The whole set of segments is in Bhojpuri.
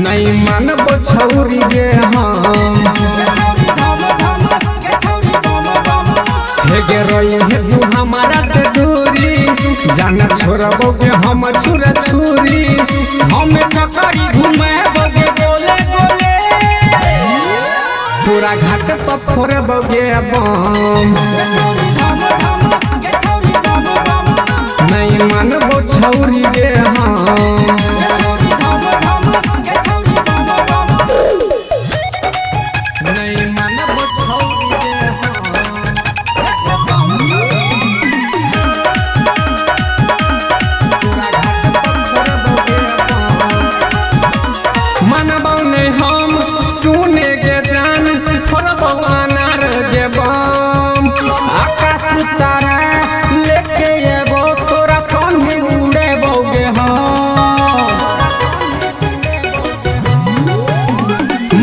नहीं मानबो छौरी गे हम हे गे रोई हे तू हमारा से दूरी जाना छोड़बो गे हम छुरा छुरी हम चकरी घूमे बगे गोले गोले तोरा घाट पर फोड़बो गे बम नहीं मानबो छौरी गे हम आकाश तारा लेके एबो तोरा संगे उड़े बोगे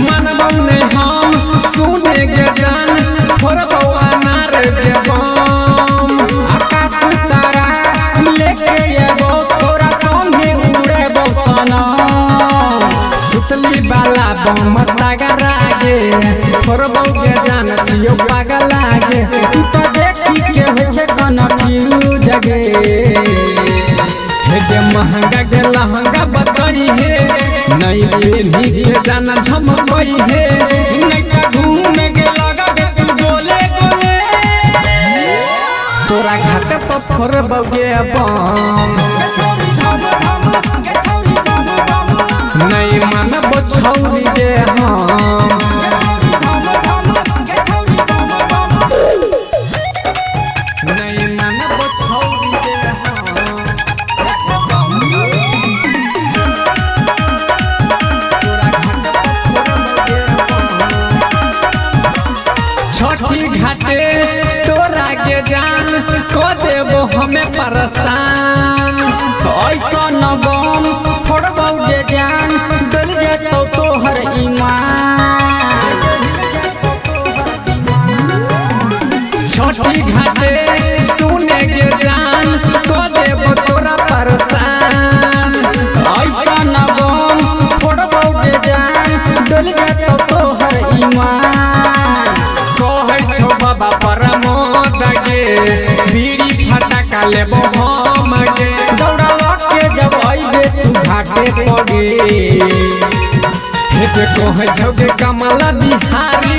मनबौ ने हम सुने गे जान थोड़बौ अनार गे बम आकाश तारा लेके एबो तोरा संगे उड़े बो सनम सुतली वाला बम तगरा गे थोड़बौ गे जान छियो पागल लागे तू तो देखी के होय छै कनफ्यूज जगे हे गे महंगा गे लहंगा बचई हे नहीं पेनी के जाना झमकई हे नहीं त घूमे के लगा दे तू गोले गोले तोरा घाट पर फोड़बौ गे बम नहीं मानबो छौरी गे हम छठी घाटे तोरा के जान को देबो हमें परेशान ऐसा न बम फोड़बौ गे जान डल जेतौ तोहर ईमान छठी घाटे सुने गे जान को देबो तोरा परेशान ऐसा न बम फोड़बौ गे जान डल जेतौ तोहर ईमान कहै छौ बाबा परमोद गे बीड़ी फटाका लेबो हम गे दौड़ा लट के जब अइबे तू घाटे पगे हे कहै छौ गे कमला बिहारी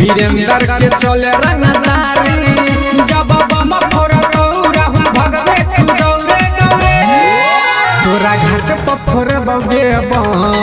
वीरेंद्र के चले रंगदारी जब बम फोड़तौ राहुल भगवे तू दौड़े दौड़े तोरा घाट पर फोड़बौ गे बम